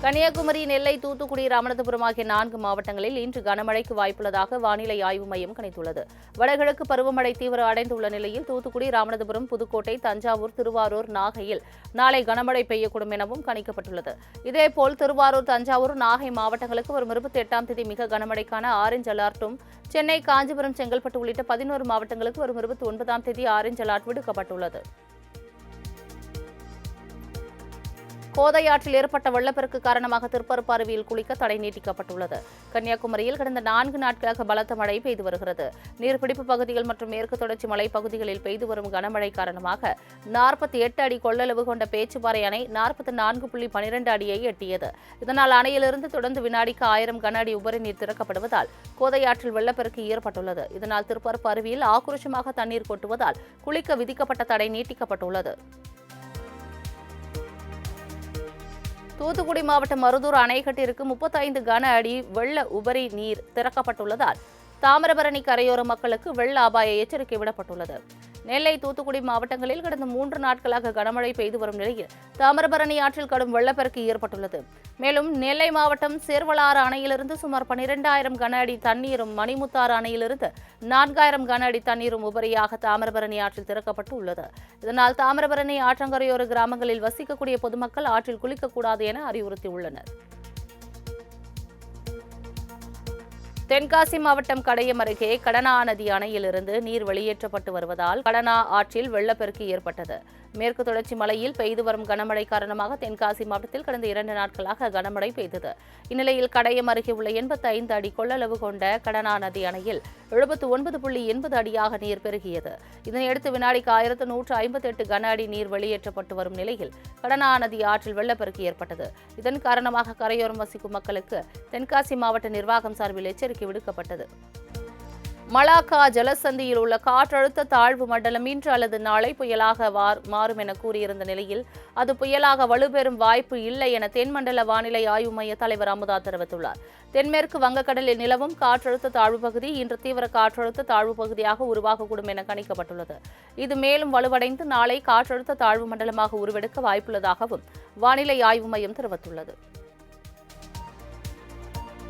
கன்னியாகுமரி, நெல்லை, தூத்துக்குடி, ராமநாதபுரம் ஆகிய 4 மாவட்டங்களில் இன்று கனமழைக்கு வாய்ப்புள்ளதாக வானிலை ஆய்வு மையம் கணித்துள்ளது. வடகிழக்கு பருவமழை தீவிர அடைந்துள்ள நிலையில் தூத்துக்குடி, ராமநாதபுரம், புதுக்கோட்டை, தஞ்சாவூர், திருவாரூர், நாகையில் நாளை கனமழை பெய்யக்கூடும் எனவும் கணிக்கப்பட்டுள்ளது. இதேபோல் திருவாரூர், தஞ்சாவூர், நாகை மாவட்டங்களுக்கு வரும் 28ஆம் தேதி மிக கனமழைக்கான ஆரஞ்ச் அலர்ட்டும், சென்னை, காஞ்சிபுரம், செங்கல்பட்டு உள்ளிட்ட 11 மாவட்டங்களுக்கு வரும் 29ஆம் தேதி ஆரஞ்ச் அலர்ட் விடுக்கப்பட்டுள்ளது. கோதையாற்றில் ஏற்பட்ட வெள்ளப்பெருக்கு காரணமாக திருப்பரப்பு அருவியில் குளிக்க தடை நீட்டிக்கப்பட்டுள்ளது. கன்னியாகுமரியில் கடந்த 4 நாட்களாக பலத்த மழை பெய்து வருகிறது. நீர்பிடிப்பு பகுதிகள் மற்றும் மேற்கு தொடர்ச்சி மலைப்பகுதிகளில் பெய்து வரும் கனமழை காரணமாக 48 அடி கொள்ளளவு கொண்ட பேச்சுப்பாறை அணை 44.12 அடியை எட்டியது. இதனால் அணையிலிருந்து தொடர்ந்து வினாடிக்கு 1000 கன அடி உபரி நீர் திறக்கப்படுவதால் கோதையாற்றில் வெள்ளப்பெருக்கு ஏற்பட்டுள்ளது. இதனால் திருப்பரப்பு அருவியில் ஆக்ரோஷமாக தண்ணீர் கொட்டுவதால் குளிக்க விதிக்கப்பட்ட தடை நீட்டிக்கப்பட்டுள்ளது. தூத்துக்குடி மாவட்டம் மருதூர் அணைக்கட்டிற்கு 35 கன அடி வெள்ள உபரி நீர் திறக்கப்பட்டுள்ளதால் தாமிரபரணி கரையோர மக்களுக்கு வெள்ள அபாய எச்சரிக்கை விடப்பட்டுள்ளது. நெல்லை, தூத்துக்குடி மாவட்டங்களில் கடந்த 3 நாட்களாக கனமழை பெய்து வரும் நிலையில் தாமிரபரணி ஆற்றில் கடும் வெள்ளப்பெருக்கு ஏற்பட்டுள்ளது. மேலும் நெல்லை மாவட்டம் சேர்வலாறு அணையிலிருந்து சுமார் 12,000 கன அடி தண்ணீரும், மணிமுத்தாறு அணையிலிருந்து 4,000 கன அடி தண்ணீரும் உபரியாக தாமிரபரணி ஆற்றில் திறக்கப்பட்டு உள்ளது. இதனால் தாமிரபரணி ஆற்றங்கரையோர கிராமங்களில் வசிக்கக்கூடிய பொதுமக்கள் ஆற்றில் குளிக்கக்கூடாது என அறிவுறுத்தியுள்ளனர். தென்காசி மாவட்டம் கடையம் அருகே கடனா நதி அணையிலிருந்து நீர் வெளியேற்றப்பட்டு வருவதால் கடனா ஆற்றில் வெள்ளப்பெருக்கு ஏற்பட்டது. மேற்கு தொடர்ச்சி மலையில் பெய்து வரும் கனமழை காரணமாக தென்காசி மாவட்டத்தில் கடந்த 2 நாட்களாக கனமழை பெய்தது. இந்நிலையில் கடையம் அருகே உள்ள 85 அடி கொள்ளளவு கொண்ட கடனா நதி அணையில் 79.80 அடியாக நீர் பெருகியது. இதனையடுத்து வினாடிக்கு 1158 கன அடி நீர் வெளியேற்றப்பட்டு வரும் நிலையில் கடனா நதி ஆற்றில் வெள்ளப்பெருக்கு ஏற்பட்டது. இதன் காரணமாக கரையோரம் வசிக்கும் மக்களுக்கு தென்காசி மாவட்ட நிர்வாகம் சார்பில் எச்சரிக்கை விடுக்கப்பட்டது. மலாக்கா ஜலசந்தியில் உள்ள காற்றழுத்த தாழ்வு மண்டலம் இன்று அல்லது நாளை புயலாக மாறும் என கூறியிருந்த நிலையில் அது புயலாக வலுப்பெறும் வாய்ப்பு இல்லை என தென்மண்டல வானிலை ஆய்வு மைய தலைவர் அமுதா தெரிவித்துள்ளார். தென்மேற்கு வங்கக்கடலில் நிலவும் காற்றழுத்த தாழ்வு பகுதி இன்று தீவிர காற்றழுத்த தாழ்வு பகுதியாக உருவாகக்கூடும் என கணிக்கப்பட்டுள்ளது. இது மேலும் வலுவடைந்து நாளை காற்றழுத்த தாழ்வு மண்டலமாக உருவெடுக்க வாய்ப்புள்ளதாகவும் வானிலை ஆய்வு மையம் தெரிவித்துள்ளது.